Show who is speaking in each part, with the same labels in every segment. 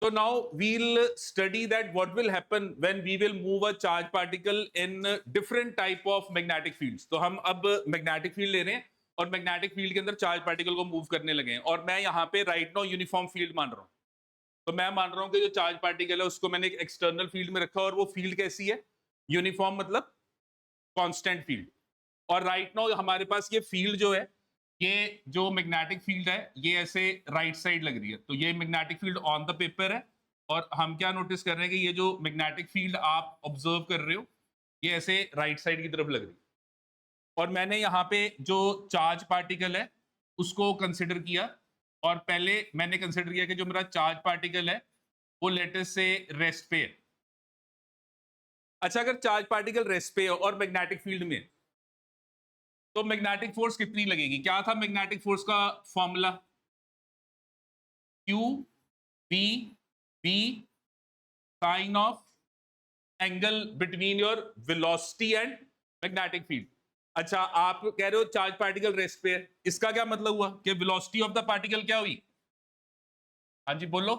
Speaker 1: So now we'll study that what will happen when we will move a charge particle in different type of magnetic fields. तो हम अब magnetic field ले रहे हैं और magnetic field के अंदर charge particle को move करने लगे हैं और मैं यहाँ पे right now uniform field मान रहा हूँ. तो मैं मान रहा हूँ कि जो charge particle है उसको मैंने एक external field में रखा और वो field कैसी है? Uniform मतलब constant field. और right now हमारे पास ये field जो है ये जो मैग्नेटिक फील्ड है ये ऐसे राइट साइड लग रही है, तो ये magnetic field on the paper है और हम क्या नोटिस कर रहे हैं कि ये जो मैग्नेटिक फील्ड आप ऑब्जर्व कर रहे हो ये ऐसे राइट साइड की तरफ लग रही है और मैंने यहाँ पे जो चार्ज पार्टिकल है उसको कंसिडर किया और पहले मैंने कंसिडर किया कि जो मेरा चार्ज पार्टिकल है वो लेटेस्ट से रेस्ट पे है. अच्छा, अगर चार्ज पार्टिकल रेस्ट पे है और मैग्नेटिक फील्ड में तो मैग्नेटिक फोर्स कितनी लगेगी? क्या था मैग्नेटिक फोर्स का formula? Q B B sine of angle between your velocity and magnetic field. अच्छा, आप कह रहे हो चार्ज पार्टिकल रेस्ट पे है, इसका क्या मतलब हुआ कि वेलोसिटी ऑफ द पार्टिकल क्या हुई? हाँ जी बोलो,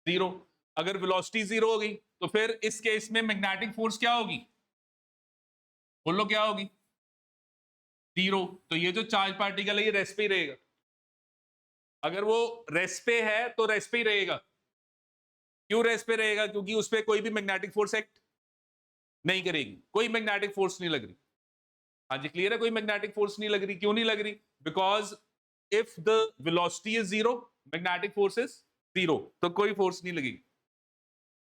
Speaker 1: जीरो. अगर वेलोसिटी जीरो हो गई तो फिर इस केस में मैग्नेटिक फोर्स क्या होगी? बोलो क्या होगी? जीरो. तो ये जो चार्ज पार्टिकल है ये रेस्ट पे ही रहेगा. अगर वो रेस्ट पे है तो रेस्ट पे ही रहेगा. क्यों रेस्ट पे रहेगा? क्योंकि उस पर कोई भी मैग्नेटिक फोर्स एक्ट नहीं करेगी, कोई मैग्नेटिक फोर्स नहीं लग रही. हाँ जी क्लियर है, कोई मैग्नेटिक फोर्स नहीं लग रही. क्यों नहीं लग रही? Because if the velocity is zero magnetic force is zero, तो कोई फोर्स नहीं लगेगी.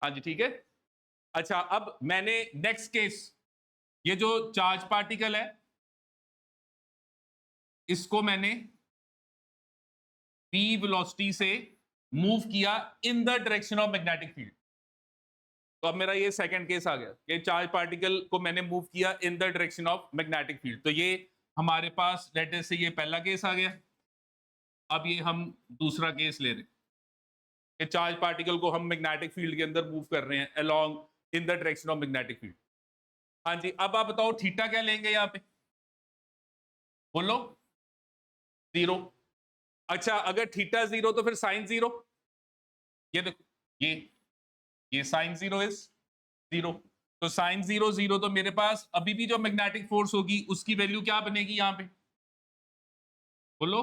Speaker 1: हाँ जी ठीक है. अच्छा, अब मैंने नेक्स्ट केस ये जो चार्ज पार्टिकल है इसको मैंने v वेलोसिटी से मूव किया इन the direction of magnetic field. तो अब मेरा ये सेकंड केस आ गया कि चार्ज पार्टिकल को मैंने मूव किया इन the direction of magnetic field. तो ये हमारे पास लेटेस्ट से ये पहला केस आ गया. अब ये हम दूसरा केस ले रहे हैं कि चार्ज पार्टिकल को हम मैग्नेटिक फील्ड के अंदर मूव कर रहे हैं along in the direction of magnetic field. हाँ जी, अब आप बताओ थीटा क्या लेंगे यहाँ पे? बोलो जीरो. अच्छा, अगर थीटा जीरो तो फिर साइन जीरो. ये देखो ये साइन जीरो इज जीरो. तो साइन जीरो जीरो, तो मेरे पास अभी भी जो मैग्नेटिक फोर्स होगी उसकी वैल्यू क्या बनेगी यहां पे? बोलो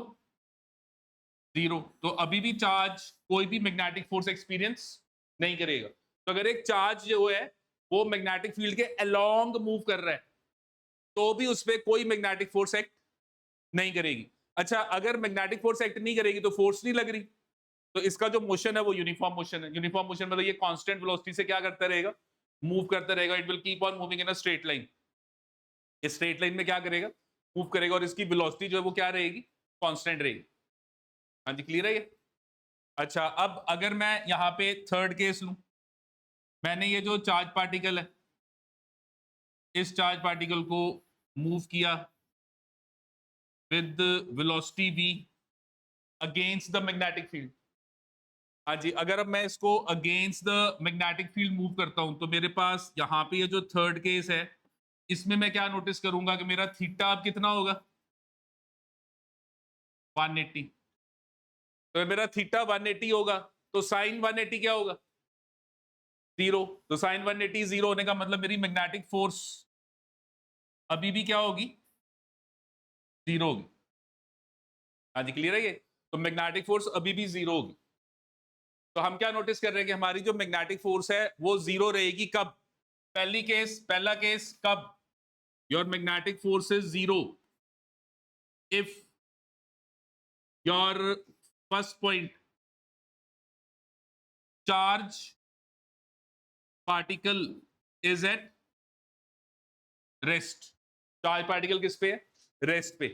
Speaker 1: जीरो. तो अभी भी चार्ज कोई भी मैग्नेटिक फोर्स एक्सपीरियंस नहीं करेगा. तो अगर एक चार्ज जो है वो मैग्नेटिक फील्ड के अलोंग मूव कर रहा है तो भी उस पर कोई मैग्नेटिक फोर्स एक्ट नहीं करेगी. अच्छा, अगर मैग्नेटिक फोर्स एक्ट नहीं करेगी तो फोर्स नहीं लग रही, तो इसका जो मोशन है वो यूनिफॉर्म मोशन है. यूनिफॉर्म मोशन मतलब ये कांस्टेंट वेलोसिटी से क्या करता रहेगा? मूव करता रहेगा. It will keep on moving in a straight line. इस स्ट्रेट लाइन में क्या करेगा? मूव करेगा और इसकी वेलोसिटी जो है वो क्या रहेगी? कांस्टेंट रहेगी. हाँ जी क्लियर है ये? अच्छा, अब अगर मैं यहाँ पे थर्ड केस लूं, मैंने ये जो चार्ज पार्टिकल है इस चार्ज पार्टिकल को मूव किया with velocity v against the magnetic field. हाँ जी, अगर अब मैं इसको against the magnetic field move करता हूं तो मेरे पास यहाँ पे ये जो थर्ड केस है इसमें मैं क्या नोटिस करूंगा कि मेरा थीटा अब कितना होगा? 180. तो मेरा थीटा 180 होगा तो साइन 180 क्या होगा? जीरो. तो साइन 180 जीरो होने का मतलब मेरी मैग्नेटिक फोर्स अभी भी क्या होगी? जीरो होगी. हाँ जी क्लियर है ये? तो मैग्नेटिक फोर्स अभी भी जीरो होगी. तो हम क्या नोटिस कर रहे हैं कि हमारी जो मैग्नेटिक फोर्स है वो जीरो रहेगी कब? पहला केस कब? Your magnetic force is zero if your first point charge particle is at rest. Charge particle किस पे है? रेस्ट पे.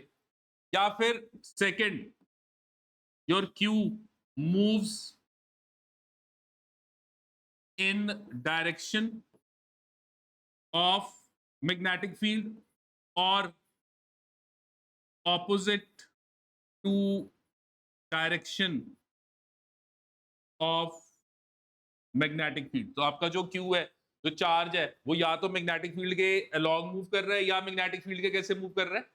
Speaker 1: या फिर second, your Q moves in direction of magnetic field or opposite to direction of magnetic field. तो आपका जो Q है, जो चार्ज है, वो या तो मैग्नेटिक फील्ड के अलॉन्ग मूव कर रहा है या मैग्नेटिक फील्ड के कैसे मूव कर रहा है?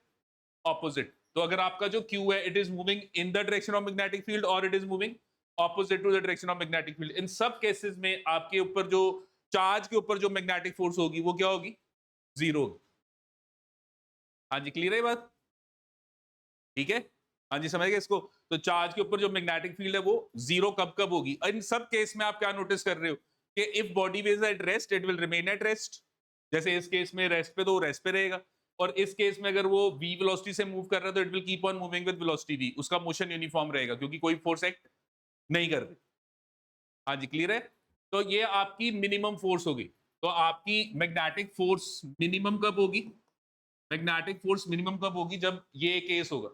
Speaker 1: ऑपोजिट. तो अगर आपका जो Q है it is moving in the direction of magnetic field और it is moving opposite to the direction of magnetic field. इन सब केसेस में आपके ऊपर जो चार्ज के ऊपर जो मैग्नेटिक फोर्स होगी वो क्या होगी? जीरो होगी। हाँ जी, क्लियर है बात? ठीक है, हाँ जी, समझ गए इसको? तो चार्ज के ऊपर जो मैग्नेटिक फील्ड है वो जीरो कब कब होगी? इन सब केस में आप क्या नोटिस कर रहे हो कि if body is at rest it will remain at rest. जैसे इस केस में रेस्ट पे तो रेस्ट पे रहेगा, और इस केस में अगर वो v वेलोसिटी से मूव कर रहा है तो it will keep on moving with velocity v, उसका मोशन यूनिफॉर्म रहेगा क्योंकि कोई फोर्स एक्ट नहीं कर रही। हाँ जी, क्लियर है? तो ये आपकी मिनिमम फोर्स होगी। तो आपकी मैग्नेटिक फोर्स मिनिमम कब होगी? मैग्नेटिक फोर्स मिनिमम कब होगी? जब ये केस होगा।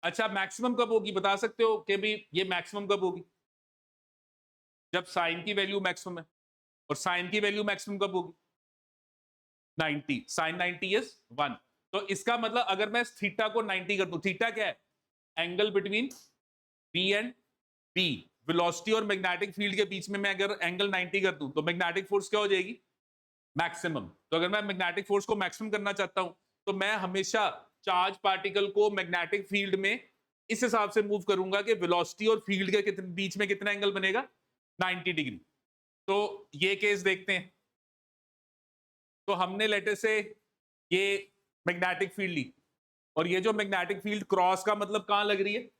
Speaker 1: अच्छा, मैक्सिमम कब होगी बता सकते हो कि भी ये मैक्सिमम कब होगी? जब साइन की वैल्यू मैक्सिमम है। और साइन की वैल्यू मैक्सिमम कब होगी? 90। Sine 90 is 1। तो इसका मतलब अगर मैं थीटा को 90 कर दूं, थीटा क्या है? Angle between B and B, velocity और मैग्नेटिक फील्ड के बीच में मैं अगर एंगल 90 कर दूं तो मैग्नेटिक फोर्स क्या हो जाएगी? मैक्सिमम। तो अगर मैं मैग्नेटिक फोर्स को मैक्सिमम करना चाहता हूं तो मैं हमेशा चार्ज पार्टिकल को मैग्नेटिक फील्ड में इस हिसाब से मूव करूंगा कि वेलोसिटी और फील्ड के बीच में कितना एंगल बनेगा? 90 डिग्री। तो ये केस देखते हैं। तो हमने लेटर से ये मैग्नेटिक फील्ड ली, और ये जो मैग्नेटिक फील्ड क्रॉस का मतलब कहां लग रही है?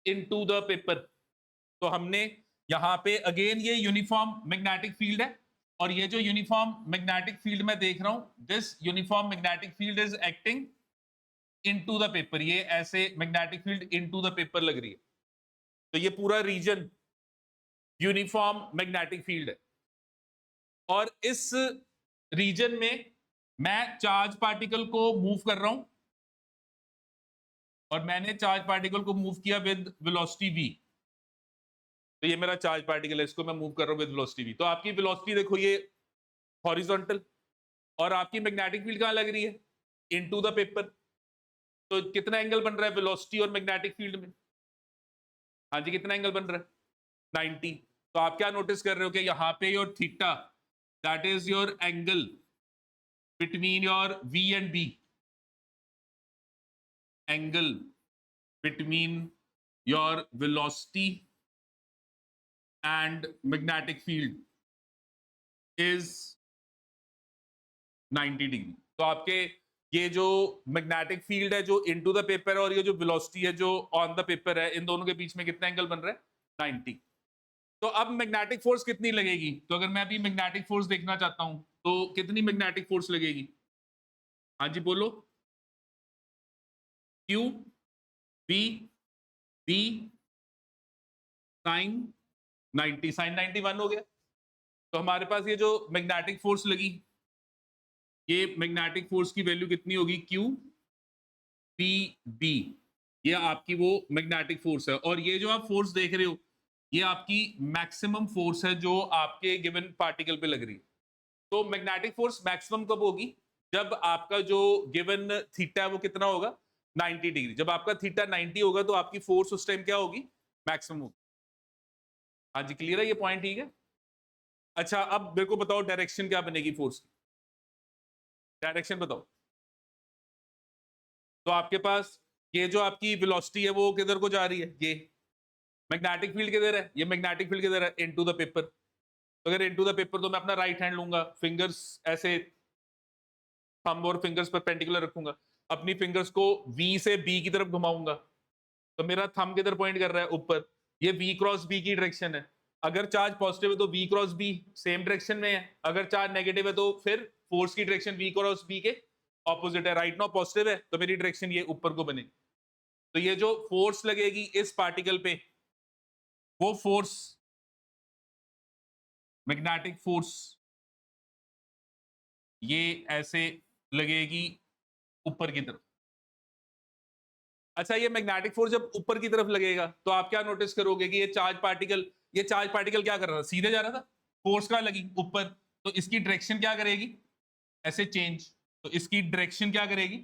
Speaker 1: Into the paper. तो हमने यहां पे अगेन ये यूनिफॉर्म मैग्नेटिक फील्ड है, और ये जो यूनिफॉर्म मैग्नेटिक फील्ड मैं देख रहा हूं, this uniform magnetic field is acting into the paper. ये ऐसे magnetic field into the paper लग रही है। तो ये पूरा रीजन यूनिफॉर्म मैग्नेटिक फील्ड है, और इस रीजन में मैं चार्ज पार्टिकल को मूव कर रहा हूं, और मैंने चार्ज पार्टिकल को मूव किया विद वेलोसिटी v। तो ये मेरा चार्ज पार्टिकल है, इसको मैं मूव कर रहा हूं विद वेलोसिटी v। तो आपकी वेलोसिटी देखो ये हॉरिजॉन्टल, और आपकी मैग्नेटिक फील्ड कहां लग रही है? Into the paper. तो कितना एंगल बन रहा है वेलोसिटी और मैग्नेटिक फील्ड में? हाँ जी, कितना एंगल बन रहा है? 90। तो आप क्या नोटिस कर रहे हो कि यहां पे your theta, that is your angle between your v and b, angle between your velocity and magnetic field is 90 degree. तो आपके ये जो मैग्नेटिक फील्ड है जो इनटू द पेपर है, और ये जो वेलोसिटी है जो ऑन द पेपर है, इन दोनों के बीच में कितना एंगल बन रहा है? 90। तो अब मैग्नेटिक फोर्स कितनी लगेगी? तो अगर मैं अभी मैग्नेटिक फोर्स देखना चाहता हूं तो कितनी मैग्नेटिक फोर्स लगेगी? हाँ जी बोलो। Q B B sine 90, sine 91 हो गया। तो हमारे पास ये जो मैग्नेटिक फोर्स लगी, ये मैग्नेटिक फोर्स की वैल्यू कितनी होगी? क्यू पी बी, ये आपकी वो मैग्नेटिक फोर्स है। और ये जो आप फोर्स देख रहे हो ये आपकी मैक्सिमम फोर्स है जो आपके गिवन पार्टिकल पे लग रही है। तो मैग्नेटिक फोर्स मैक्सिमम कब होगी? जब आपका जो गिवन थीटा है वो कितना होगा? 90 डिग्री। जब आपका थीटा 90 होगा तो आपकी फोर्स उस टाइम क्या होगी? मैक्सिमम होगी। हाँ जी, क्लियर है ये पॉइंट? ठीक है। अच्छा, अब मेरे को बताओ डायरेक्शन क्या बनेगी फोर्स की? डायरेक्शन बताओ। तो आपके पास ये जो आपकी वेलोसिटी है वो किधर को जा रही है? ये मैग्नेटिक फील्ड किधर है? ये मैग्नेटिक फील्ड किधर है? Into the paper. तो अगर इनटू द पेपर तो मैं अपना राइट हैंड लूंगा, फिंगर्स ऐसे, थंब और फिंगर्स परपेंडिकुलर रखूंगा, अपनी फिंगर्स को वी से बी की तरफ घुमाऊंगा। तो मेरा थंब किधर पॉइंट कर रहा है? ऊपर। ये वी क्रॉस बी की डायरेक्शन है। अगर चार्ज पॉजिटिव है तो V cross B same direction में है, अगर चार्ज नेगेटिव है तो फिर फोर्स की डायरेक्शन वी क्रॉस बी के ऑपोजिट है। राइट नाउ पॉजिटिव है तो मेरी डायरेक्शन ये ऊपर को बनेगी। तो ये जो फोर्स लगेगी इस पार्टिकल पे, वो फोर्स मैग्नेटिक फोर्स ये ऐसे लगेगी ऊपर की तरफ। अच्छा, ये मैग्नेटिक फोर्स जब ऊपर की तरफ लगेगा तो आप क्या नोटिस करोगे कि ये चार्ज पार्टिकल क्या कर रहा था? सीधे जा रहा था। फोर्स कहां लगी? ऊपर। तो इसकी डायरेक्शन क्या करेगी? ऐसे चेंज। तो इसकी डायरेक्शन क्या करेगी?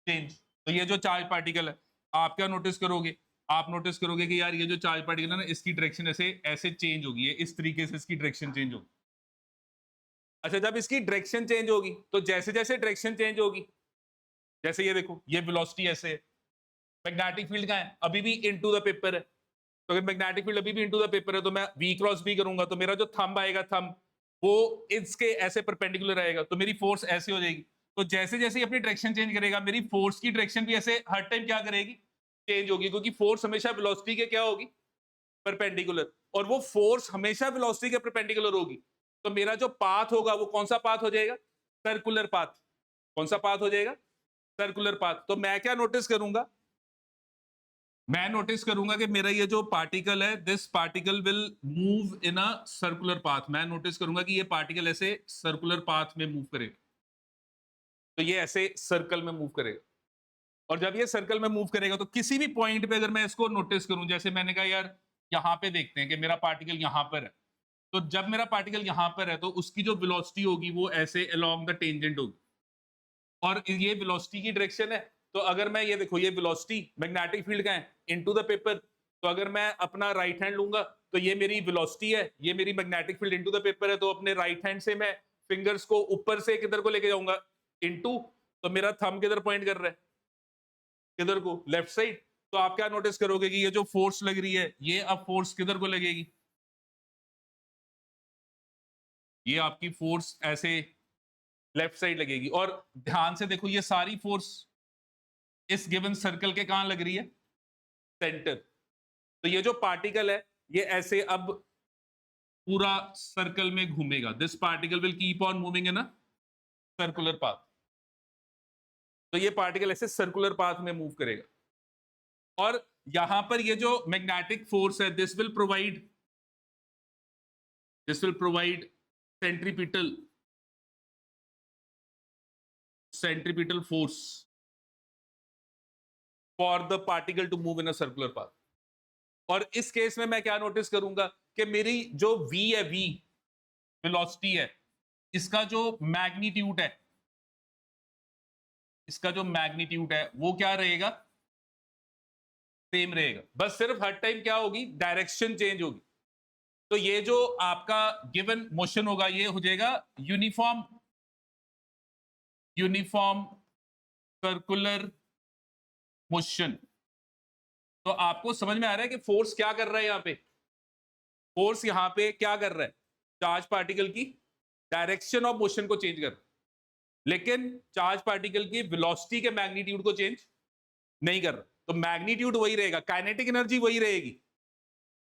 Speaker 1: चेंज। तो ये जो चार्ज पार्टिकल है आप क्या नोटिस करोगे? आप नोटिस करोगे कि यार ये जो चार्ज पार्टिकल है ना इसकी डायरेक्शन ऐसे ऐसे चेंज होगी, है इस तरीके से इसकी डायरेक्शन चेंज होगी। अच्छा, जब इसकी डायरेक्शन चेंज होगी तो जैसे जैसे डायरेक्शन चेंज होगी, जैसे ये देखो ये वेलोसिटी ऐसे है, मैग्नेटिक फील्ड कहां है? अभी भी इनटू द पेपर है। तो अगर मैग्नेटिक फील्ड अभी भी इनटू द पेपर है तो मैं V क्रॉस B करूंगा, तो मेरा जो थंब आएगा, थंब वो इसके ऐसे परपेंडिकुलर आएगा, तो मेरी फोर्स ऐसे हो जाएगी। तो जैसे जैसे ही अपनी डायरेक्शन चेंज करेगा, मेरी फोर्स की डायरेक्शन भी ऐसे हर टाइम क्या करेगी, चेंज होगी, क्योंकि फोर्स हमेशा वेलोसिटी के क्या होगी, परपेंडिकुलर, और वो फोर्स हमेशा वेलोसिटी के परपेंडिकुलर होगी। तो मेरा जो पाथ होगा वो कौन सा पाथ हो जाएगा, सर्कुलर पाथ। कौन सा पाथ हो जाएगा, सर्कुलर पाथ। तो मैं क्या नोटिस करूंगा, मैं नोटिस करूंगा कि मेरा ये जो पार्टिकल है, this particle will move in a circular path. मैं नोटिस करूंगा कि ये पार्टिकल ऐसे सर्कुलर पाथ में मूव करेगा, तो ये ऐसे सर्कल में मूव करेगा। और जब ये सर्कल में मूव करेगा तो किसी भी पॉइंट पे अगर मैं इसको नोटिस करूं, जैसे मैंने कहा यार यहां पे देखते हैं कि मेरा पार्टिकल यहां पर है, तो जब मेरा पार्टिकल यहां पर है तो उसकी जो वेलोसिटी होगी वो ऐसे अलोंग द टेंजेंट होगी, और ये वेलोसिटी की डायरेक्शन है। तो अगर मैं ये देखो, ये वेलोसिटी मैग्नेटिक फील्ड का है इनटू द पेपर, तो अगर मैं अपना राइट हैंड लूंगा तो ये मेरी वेलोसिटी है, ये मेरी magnetic field into the paper है, तो अपने राइट हैंड से मैं फिंगर्स को ऊपर से किधर को लेके जाऊंगा, इनटू, तो मेरा थंब किधर पॉइंट कर रहा है, किधर को, लेफ्ट साइड। तो आप क्या नोटिस करोगे कि ये जो फोर्स लग रही है, ये अब फोर्स किधर को लगेगी, ये आपकी फोर्स ऐसे लेफ्ट साइड लगेगी। और ध्यान से देखो, ये सारी फोर्स इस गिवन सर्कल के कहां लग रही है, सेंटर। तो ये जो पार्टिकल है ये ऐसे अब पूरा सर्कल में घूमेगा, this particle will keep on moving in a circular path. तो ये पार्टिकल ऐसे सर्कुलर पाथ में मूव करेगा, और यहां पर ये जो मैग्नेटिक फोर्स है, this will provide centripetal force for the particle to move in a circular path. और इस केस में मैं क्या नोटिस करूंगा कि मेरी जो v है, v वेलोसिटी है, इसका जो मैग्नीट्यूड है, इसका जो मैग्नीट्यूड है वो क्या रहेगा, सेम रहेगा, बस सिर्फ हर टाइम क्या होगी, डायरेक्शन चेंज होगी। तो ये जो आपका गिवन मोशन होगा ये हो जाएगा यूनिफॉर्म सर्कुलर मोशन। तो आपको समझ में आ रहा है कि फोर्स क्या कर रहा है, यहां पे फोर्स यहां पे क्या कर रहा है, चार्ज पार्टिकल की डायरेक्शन ऑफ मोशन को चेंज कर रहा है, लेकिन चार्ज पार्टिकल की वेलोसिटी के मैग्नीट्यूड को चेंज नहीं कर रहा। तो मैग्नीट्यूड वही रहेगा, काइनेटिक एनर्जी वही रहेगी,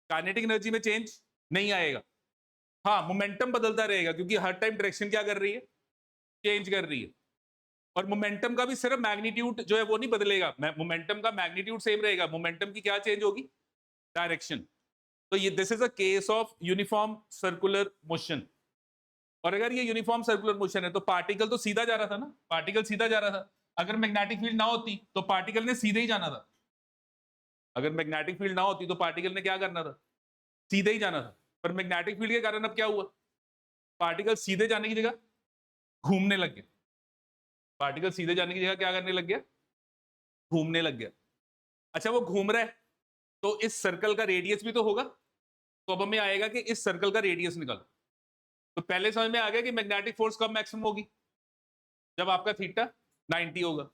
Speaker 1: काइनेटिक एनर्जी में चेंज नहीं आएगा। हाँ, मोमेंटम बदलता रहेगा, क्योंकि हर टाइम डायरेक्शन क्या कर रही है, चेंज कर रही है। और मोमेंटम का भी सिर्फ मैग्नीट्यूड जो है वो नहीं बदलेगा, मोमेंटम का मैग्नीट्यूड सेम रहेगा, मोमेंटम की क्या चेंज होगी, डायरेक्शन। तो ये this is a case of uniform circular motion. और अगर ये यूनिफॉर्म सर्कुलर मोशन है तो पार्टिकल तो सीधा जा रहा था ना, पार्टिकल सीधा जा रहा था। अगर मैग्नेटिक फील्ड ना होती तो पार्टिकल ने सीधे ही जाना था, अगर मैग्नेटिक फील्ड ना होती तो पार्टिकल ने क्या करना था, सीधे ही जाना था। पर मैग्नेटिक फील्ड के कारण अब क्या हुआ, पार्टिकल सीधे जाने की जगह घूमने लग गया, पार्टिकल सीधे जाने की जगह क्या करने लग गया, घूमने लग गया। अच्छा, वो घूम रहा है तो इस सर्कल का रेडियस भी तो होगा, तो अब हमें आएगा कि इस सर्कल का रेडियस निकालो। तो पहले समझ में आ गया कि मैग्नेटिक फोर्स कब मैक्सिमम होगी, जब आपका थीटा 90 होगा।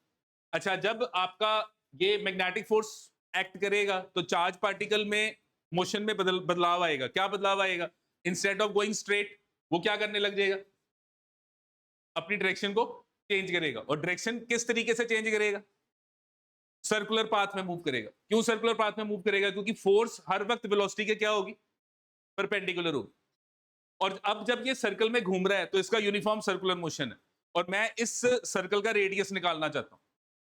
Speaker 1: अच्छा, जब आपका ये मैग्नेटिक फोर्स एक्ट करेगा तो चार्ज पार्टिकल में मोशन में बदलाव आएगा। क्या बदलाव आएगा, इंस्टेड ऑफ गोइंग स्ट्रेट वो क्या करने लग जाएगा, अपनी डायरेक्शन को चेंज करेगा। और डायरेक्शन किस तरीके से चेंज करेगा, सर्कुलर पाथ में मूव करेगा। क्यों सर्कुलर पाथ में मूव करेगा, क्योंकि फोर्स हर वक्त वेलोसिटी के क्या होगी, परपेंडिकुलर होगी। और अब जब ये सर्कल में घूम रहा है तो इसका यूनिफॉर्म सर्कुलर मोशन है, और मैं इस सर्कल का रेडियस निकालना चाहता हूं।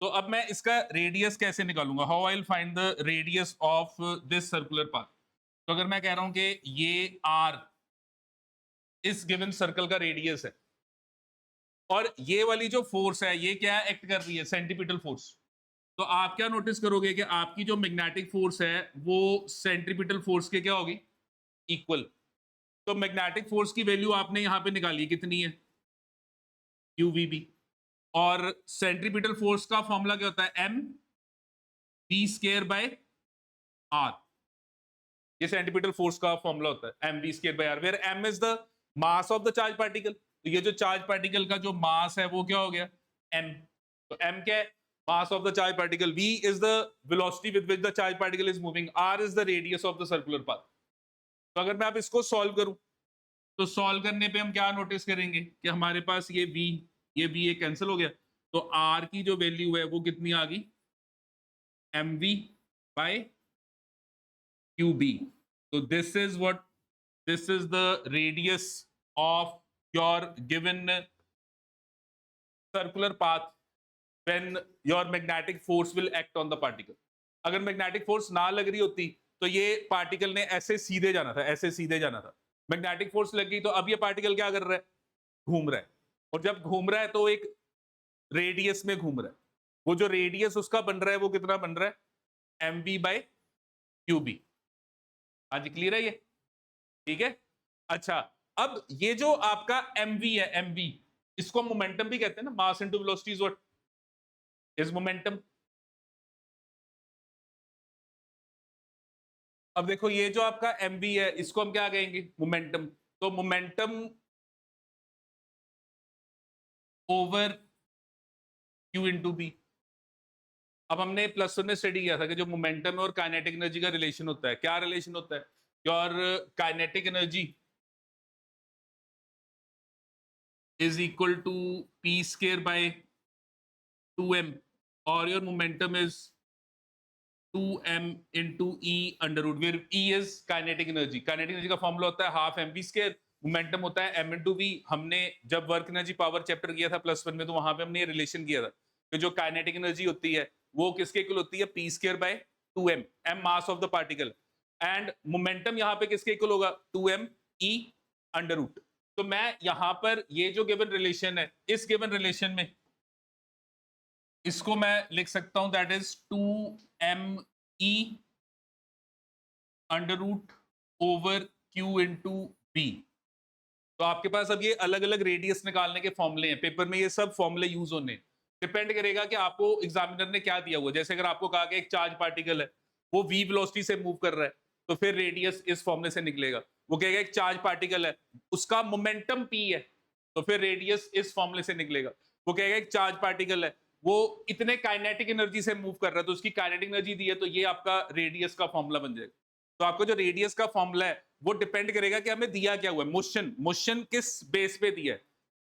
Speaker 1: तो अब मैं इसका रेडियस कैसे निकालूंगा, how I will find the radius of this circular path. तो अगर मैं कह रहा हूं कि ये r इस गिवन सर्कल का रेडियस है, और ये वाली जो फोर्स है ये क्या एक्ट कर रही है, सेंट्रीपिटल फोर्स। तो आप क्या नोटिस करोगे कि आपकी जो मैग्नेटिक फोर्स है वो सेंट्रीपिटल फोर्स के क्या होगी, इक्वल। तो मैग्नेटिक फोर्स की वैल्यू आपने यहां पे निकाली, कितनी है, UVB। और सेंट्रीपिटल फोर्स का फॉर्मूला क्या होता है, mv² r। ये सेंट्रीपिटल फोर्स का फॉर्मूला होता है mv² r, where m is the mass of the charge particle. तो ये जो चार्ज पार्टिकल का जो मास है वो क्या हो गया, m। तो m क्या है, mass of the charged particle, v is the velocity with which the charged particle is moving, r is the radius of the circular path. तो अगर मैं आप इसको सॉल्व करूं तो सॉल्व करने पे हम क्या नोटिस करेंगे कि हमारे पास ये v ये कैंसिल हो गया, तो r की जो वैल्यू है वो कितनी आ गई, mv by qb. So this is the radius of your given circular path when your magnetic force will act on the particle. अगर मैग्नेटिक फोर्स ना लग रही होती तो ये पार्टिकल ने ऐसे सीधे जाना था, ऐसे सीधे जाना था. मैग्नेटिक फोर्स लग गई तो अब ये पार्टिकल क्या कर रहा है, घूम रहा है, और जब घूम रहा है तो एक रेडियस में घूम रहा है. वो जो रेडियस उसका बन रहा है वो कितना बन रहा है, mv by qb. आज क्लियर है ये, ठीक है. अच्छा, अब ये जो आपका mv है, mv इसको मोमेंटम भी कहते हैं ना, mass into velocity is what is momentum. अब देखो ये जो आपका mv है इसको हम क्या कहेंगे, मोमेंटम. तो momentum over q into B. अब हमने प्लस वन में स्टडी किया था कि जो मोमेंटम है और काइनेटिक एनर्जी का रिलेशन होता है. क्या रिलेशन होता है, your kinetic energy is equal to p square by 2m और your momentum is 2m into e under root, where e is kinetic energy. Kinetic energy का फॉर्मूला होता है हाफ mv स्क्वायर, मोमेंटम होता है m into v. हमने जब work energy power chapter किया था प्लस वन में तो वहां पे हमने ये रिलेशन किया था कि जो काइनेटिक एनर्जी होती है वो किसके इक्वल होती है, p square by 2m, m mass of the particle, and momentum यहाँ पे किसके इक्वल होगा, 2m e अंडर रूट. तो मैं यहाँ पर ये जो गिवन रिलेशन है, इस गिवन रिलेशन में इसको मैं लिख सकता हूं that is 2me under root over q into B. तो आपके पास अब ये अलग अलग रेडियस निकालने के फॉर्मूले हैं, पेपर में ये सब फॉर्मूले यूज होने. डिपेंड करेगा कि आपको एग्जामिनर ने क्या दिया हुआ. जैसे अगर आपको कहा कि एक चार्ज पार्टिकल है वो v वेलोसिटी से मूव कर रहा है तो फिर रेडियस इस फॉर्मूले से निकलेगा. वो कहेगा एक चार्ज पार्टिकल है उसका मोमेंटम p है तो फिर रेडियस इस फॉर्मूले से निकलेगा. वो कहेगा एक चार्ज पार्टिकल है वो इतने काइनेटिक एनर्जी से मूव कर रहा है तो उसकी काइनेटिक एनर्जी दी है तो ये आपका रेडियस का फॉर्मूला बन जाएगा. तो आपको जो रेडियस का फॉर्मूला है वो डिपेंड करेगा कि हमें दिया क्या हुआ है, मोशन किस बेस पे दिया है.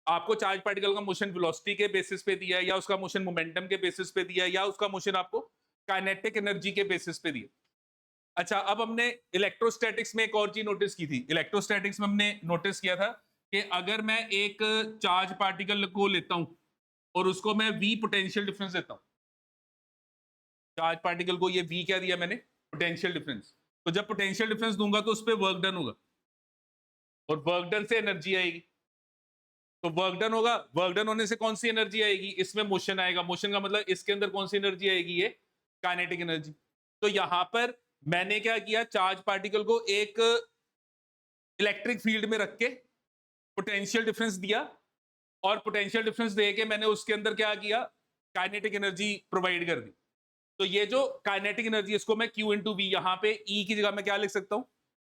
Speaker 1: आपको चार्ज पार्टिकल का मोशन वेलोसिटी के बेसिस पे दिया है, या उसका मोशन मोमेंटम के बेसिस पे दिया है, या उसका मोशन आपको काइनेटिक एनर्जी के बेसिस पे दिया. अच्छा, अब हमने इलेक्ट्रोस्टैटिक्स में एक और चीज नोटिस की थी. इलेक्ट्रोस्टैटिक्स में हमने नोटिस किया था कि अगर मैं एक चार्ज पार्टिकल को लेता हूं और उसको मैं v पोटेंशियल डिफरेंस देता हूं, चार्ज पार्टिकल को ये v क्या दिया मैंने, पोटेंशियल डिफरेंस. तो जब पोटेंशियल डिफरेंस दूंगा तो उस पर वर्क डन होगा और वर्क डन से एनर्जी आएगी. तो वर्क डन होगा, वर्क डन होने से कौन सी एनर्जी आएगी, इसमें मोशन आएगा. मोशन का मतलब इसके अंदर कौन सी एनर्जी आएगी, ये काइनेटिक एनर्जी. तो यहां पर मैंने क्या किया, चार्ज पार्टिकल को एक इलेक्ट्रिक फील्ड में रख के पोटेंशियल डिफरेंस दिया और पोटेंशियल डिफरेंस दे के मैंने उसके अंदर क्या किया, काइनेटिक एनर्जी प्रोवाइड कर दी. तो ये जो काइनेटिक एनर्जी इसको मैं Q इंटू वी, यहाँ पे E की जगह मैं क्या लिख सकता हूँ,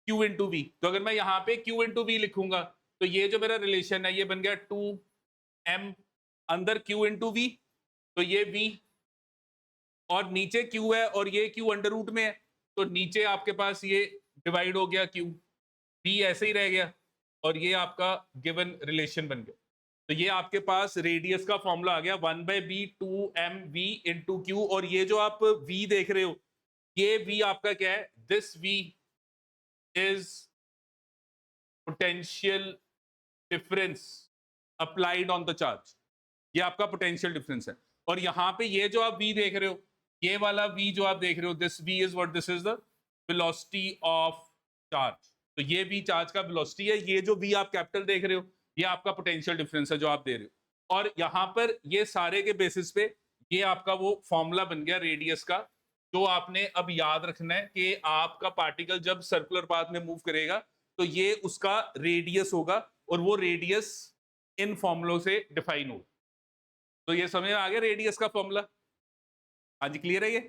Speaker 1: Q इंटू वी. तो अगर मैं यहाँ पे Q इंटू वी लिखूंगा तो ये जो मेरा रिलेशन है ये बन गया 2m अंदर Q इंटू वी, तो ये V और नीचे Q है और ये Q अंडर रूट में है तो नीचे आपके पास ये डिवाइड हो गया Q, V ऐसे ही रह गया और ये आपका गिवन रिलेशन बन गया. तो ये आपके पास रेडियस का फॉर्मूला आ गया 1/b 2mv इंटू क्यू. और ये जो आप v देख रहे हो ये v आपका क्या है, this v is potential difference applied on the charge. ये आपका पोटेंशियल डिफरेंस है. और यहाँ पे ये जो आप v देख रहे हो, ये वाला v जो आप देख रहे हो, this v is what, this is the velocity of charge. तो ये v चार्ज का वेलोसिटी है, ये जो v आप कैपिटल देख रहे हो ये आपका पोटेंशियल डिफरेंस है जो आप दे रहे हो. और यहां पर ये सारे के बेसिस पे ये आपका वो फॉर्मूला बन गया रेडियस का, जो आपने अब याद रखना है कि आपका पार्टिकल जब सर्कुलर पाथ में मूव करेगा तो ये उसका रेडियस होगा और वो रेडियस इन फॉर्मूलों से डिफाइन होगा. तो ये समझ में आ गया रेडियस का फॉर्मूला. आज क्लियर है ये.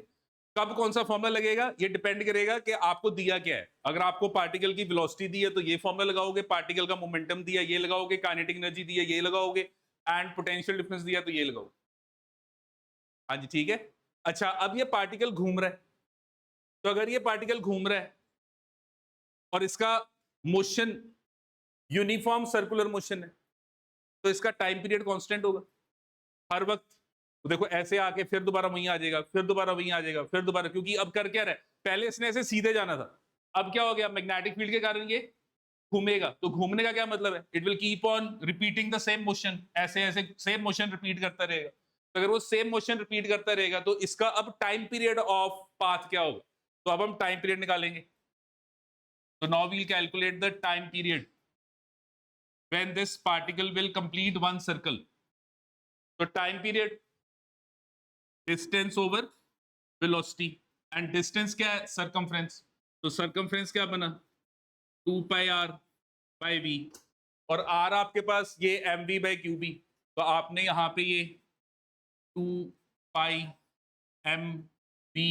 Speaker 1: कब कौन सा फॉर्मूला लगेगा ये डिपेंड करेगा कि आपको दिया क्या है. अगर आपको पार्टिकल की वेलोसिटी दी है तो ये फॉर्मूला लगाओगे, पार्टिकल का मोमेंटम दिया ये लगाओगे, काइनेटिक एनर्जी दी है ये लगाओगे, एंड पोटेंशियल डिफरेंस दिया तो ये लगाओगे. हाँ जी ठीक है। अच्छा अब ये पार्टिकल घूम रहा है, तो अगर ये पार्टिकल घूम रहा है और इसका मोशन यूनिफॉर्म सर्कुलर मोशन है, तो इसका टाइम पीरियड कांस्टेंट होगा हर वक्त। तो देखो ऐसे आके फिर दोबारा वहीं आ जाएगा, फिर दोबारा वहीं आ जाएगा, फिर दोबारा, क्योंकि अब कर क्या रहा है, पहले इसने ऐसे सीधे जाना था, अब क्या हो गया, मैग्नेटिक फील्ड के कारण ये घूमेगा। तो घूमने का क्या मतलब है, it will keep on repeating the same motion, ऐसे ऐसे सेम मोशन रिपीट करता रहेगा। तो अगर वो सेम मोशन रिपीट करता रहेगा तो इसका अब टाइम पीरियड ऑफ पाथ क्या होगा, तो अब हम टाइम पीरियड निकालेंगे। तो now we'll calculate the time period when this particle will complete one circle. So time period, distance over velocity, and distance क्या है, circumference. तो circumference क्या बना, 2 pi r by v, और r आपके पास ये mv by qb, तो आपने यहाँ पे ये 2 pi mv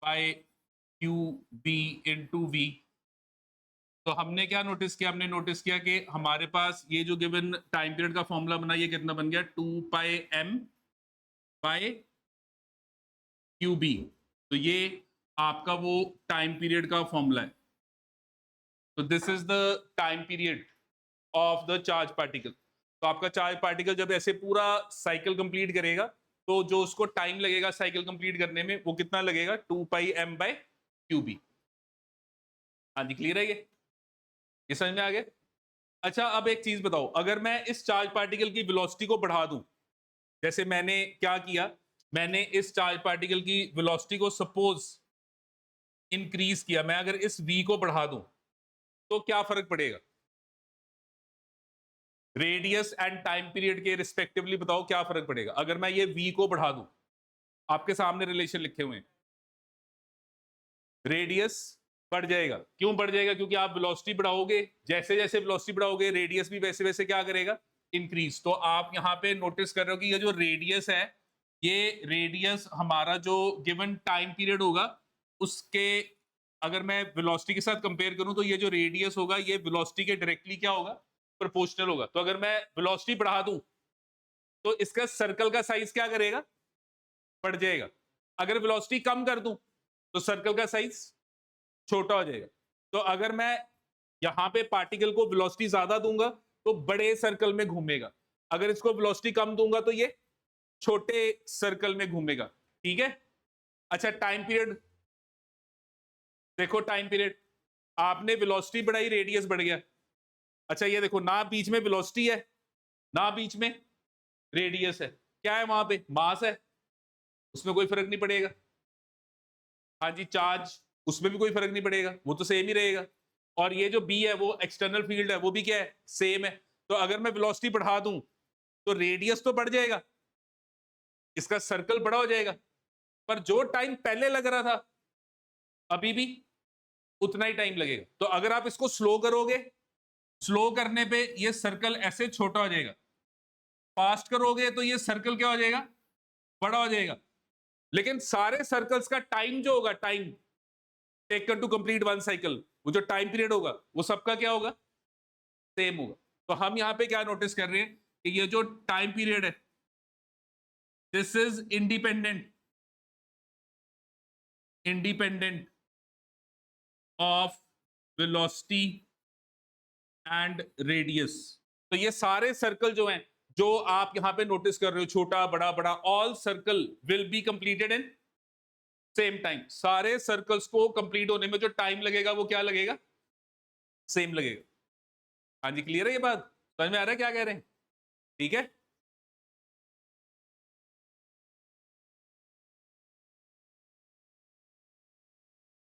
Speaker 1: by qb into v। तो हमने क्या नोटिस किया, हमने नोटिस किया कि हमारे पास ये जो गिवन टाइम पीरियड का फॉर्मूला बना, ये कितना बन गया, 2 पाई m बाय QB। तो ये आपका वो टाइम पीरियड का फॉर्मूला है। तो this is the time period of the charge particle. तो आपका चार्ज पार्टिकल जब ऐसे पूरा साइकिल कंप्लीट करेगा, तो जो उसको टाइम लगेगा साइकिल कंप्लीट करने में, वो कितना लगेगा, 2 पाई m बाय QB। हाँ जी क्लियर है ये समझ में आ गया। अच्छा अब एक चीज बताओ, अगर मैं इस चार्ज पार्टिकल की वेलोसिटी को बढ़ा दूं, जैसे मैंने क्या किया, मैंने इस चार्ज पार्टिकल की वेलोसिटी को सपोज इंक्रीज किया, मैं अगर इस v को बढ़ा दूं तो क्या फर्क पड़ेगा, रेडियस एंड टाइम पीरियड के रिस्पेक्टिवली बताओ क्या फर्क पड़ेगा अगर मैं ये v को बढ़ा दूं। आपके सामने रिलेशन लिखे हुए हैं, रेडियस बढ़ जाएगा। क्यों बढ़ जाएगा, क्योंकि आप वेलोसिटी बढ़ाओगे, जैसे जैसे वेलोसिटी बढ़ाओगे रेडियस भी वैसे वैसे क्या करेगा, इंक्रीज। तो आप यहाँ पे नोटिस कर रहे हो कि ये जो रेडियस है, ये रेडियस हमारा जो गिवन टाइम पीरियड होगा उसके, अगर मैं वेलोसिटी के साथ कंपेयर करूं तो ये जो रेडियस होगा ये वेलोसिटी के डायरेक्टली क्या होगा, प्रोपोर्शनल होगा। तो अगर मैं वेलोसिटी बढ़ा दूं तो इसका सर्कल का साइज क्या करेगा, बढ़ जाएगा। अगर वेलोसिटी कम कर दूं तो सर्कल का साइज छोटा हो जाएगा। तो अगर मैं यहां पे पार्टिकल को वेलोसिटी ज्यादा दूंगा तो बड़े सर्कल में घूमेगा, अगर इसको वेलोसिटी कम दूंगा तो ये छोटे सर्कल में घूमेगा। ठीक है। अच्छा टाइम पीरियड देखो, टाइम पीरियड आपने वेलोसिटी बढ़ाई, रेडियस बढ़ गया। अच्छा ये देखो, ना बीच में वेलोसिटी है ना बीच में रेडियस है, क्या है वहां पे, मास है, उसमें कोई फर्क नहीं पड़ेगा। हाँ जी चार्ज, उसमें भी कोई फर्क नहीं पड़ेगा, वो तो सेम ही रहेगा। और ये जो बी है वो एक्सटर्नल फील्ड है, वो भी क्या है, सेम है। तो अगर मैं वेलोसिटी बढ़ा दूं तो रेडियस तो बढ़ जाएगा, इसका सर्कल बड़ा हो जाएगा, पर जो टाइम पहले लग रहा था अभी भी उतना ही टाइम लगेगा। तो अगर आप इसको स्लो करोगे, स्लो करने पे ये सर्कल ऐसे छोटा हो जाएगा, फास्ट करोगे तो ये सर्कल क्या हो जाएगा, बड़ा हो जाएगा। लेकिन सारे सर्कल्स का टाइम जो होगा, time taken to complete one cycle, वो जो टाइम पीरियड होगा वो सबका क्या होगा, सेम होगा। तो हम यहां पे क्या नोटिस कर रहे हैं कि ये जो टाइम पीरियड है, this is independent of velocity and radius. तो ये सारे सर्कल जो हैं, जो आप यहां पे नोटिस कर रहे हो, छोटा बड़ा बड़ा, all circle will be completed in same time. सारे सर्कल्स को कंप्लीट होने में जो टाइम लगेगा वो क्या लगेगा, सेम लगेगा। हाँ जी क्लियर है ये बात, समझ में आ रहा है क्या कह रहे हैं, ठीक है।